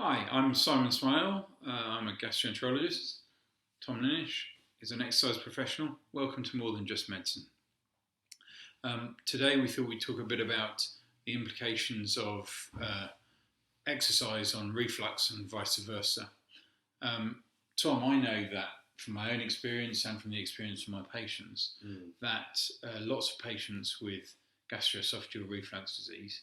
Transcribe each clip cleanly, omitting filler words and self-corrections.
Hi, I'm Simon Smale. I'm a gastroenterologist. Tom Lininsh is an exercise professional. Welcome to More Than Just Medicine. Today we thought we'd talk a bit about the implications of exercise on reflux and vice versa. Tom, I know that from my own experience and from the experience of my patients, that lots of patients with gastroesophageal reflux disease,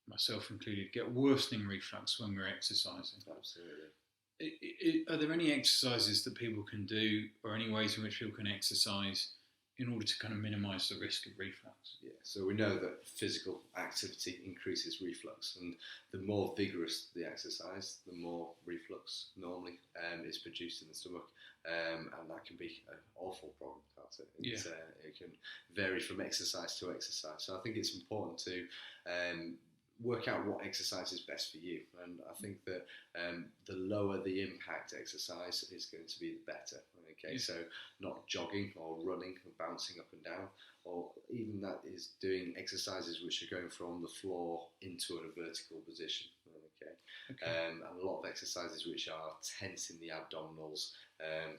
myself included, get worsening reflux when we're exercising. Absolutely. Are there any exercises that people can do, or any ways in which people can exercise in order to kind of minimise the risk of reflux? Yeah, so we know that physical activity increases reflux, and the more vigorous the exercise, the more reflux normally is produced in the stomach, and that can be an awful problem, can't it? It can vary from exercise to exercise. So I think it's important to work out what exercise is best for you, and I think that the lower the impact exercise is going to be the better. Okay, so not jogging or running and bouncing up and down, or even that is doing exercises which are going from the floor into a vertical position. And a lot of exercises which are tensing the abdominals,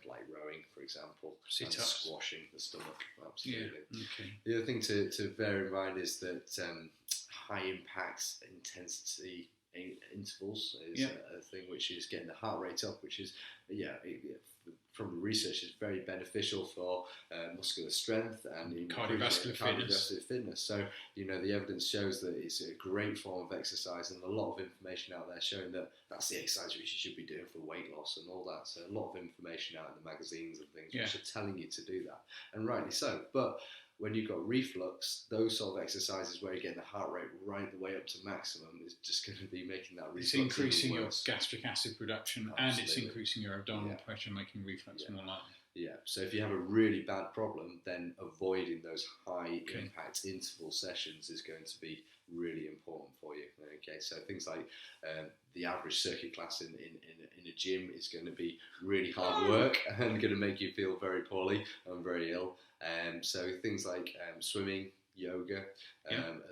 like rowing, for example, and squashing the stomach. Absolutely. The other thing to bear in mind is that high impact intensity intervals is a thing which is getting the heart rate up, which is from the research is very beneficial for muscular strength and cardiovascular fitness. So the evidence shows that it's a great form of exercise, and a lot of information out there showing that that's the exercise which you should be doing for weight loss and all that. So a lot of information out in the magazines and things which are telling you to do that, and rightly so. But when you've got reflux, those sort of exercises where you're getting the heart rate right the way up to maximum is just going to be making that reflux. It's increasing your gastric acid production. Absolutely. And it's increasing your abdominal pressure, making reflux more likely. Yeah, so if you have a really bad problem, then avoiding those high impact interval sessions is going to be really important for you. Okay, so things like the average circuit class in a gym is going to be really hard work and going to make you feel very poorly and very ill. So things like swimming, yoga,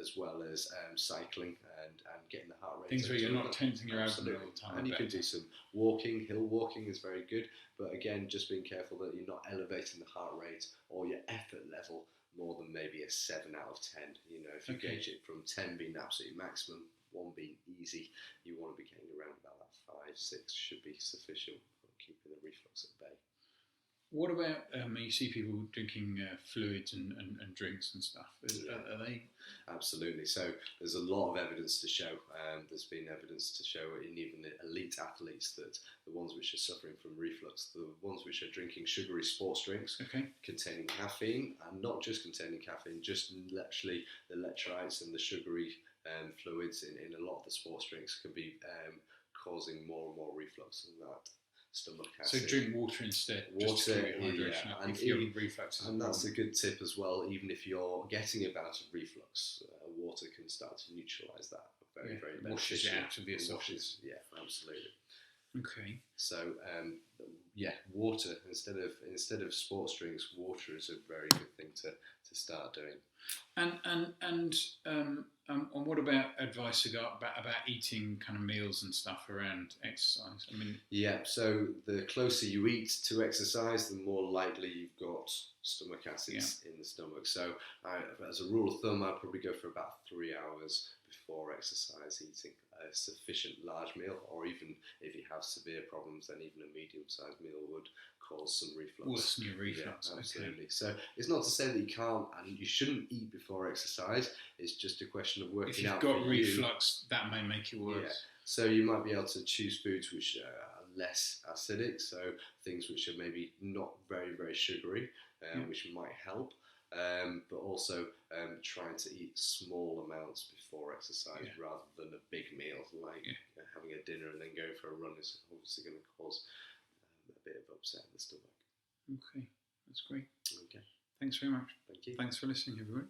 as well as cycling and getting the heart rate. Things where you're not tensing your abdomen all the time. And you can do some walking. Hill walking is very good, but again, just being careful that you're not elevating the heart rate or your effort level more than maybe a 7 out of 10. If you gauge it from 10 being absolute maximum, 1 being easy, you want to be getting around about that 5, 6 should be sufficient for keeping the reflux at bay. What about you see people drinking fluids and drinks and stuff? Are they? Absolutely. So there's a lot of evidence to show. There's been evidence to show in even the elite athletes that the ones which are suffering from reflux, the ones which are drinking sugary sports drinks containing caffeine, and not just containing caffeine, just literally the electrolytes and the sugary fluids in a lot of the sports drinks can be causing more and more reflux and that. Stomach acid. So drink water instead. Water, and that's a good tip as well. Even if you're getting a bout of reflux, water can start to neutralise that. Very beneficial. Washes it out of the esophagus. Yeah, absolutely. Okay. So water instead of sports drinks, water is a very good thing to start doing. And what about advice about eating kind of meals and stuff around exercise? So the closer you eat to exercise, the more likely you've got stomach acids in the stomach. So as a rule of thumb, I'd probably go for about 3 hours before exercise, eating a sufficient large meal, or even if you have severe problems, then even a medium-sized meal would cause some reflux. Worsen your reflux. Yeah, absolutely. So it's not to say that you can't and you shouldn't eat before exercise. It's just a question of working out. If you've got reflux, that may make it worse. Yeah. So you might be able to choose foods which are less acidic, so things which are maybe not very, very sugary, which might help. But also trying to eat small amounts before exercise rather than a big meal, like having a dinner and then going for a run is obviously going to cause a bit of upset in the stomach. Okay, that's great. Okay. Thanks very much. Thank you. Thanks for listening, everyone.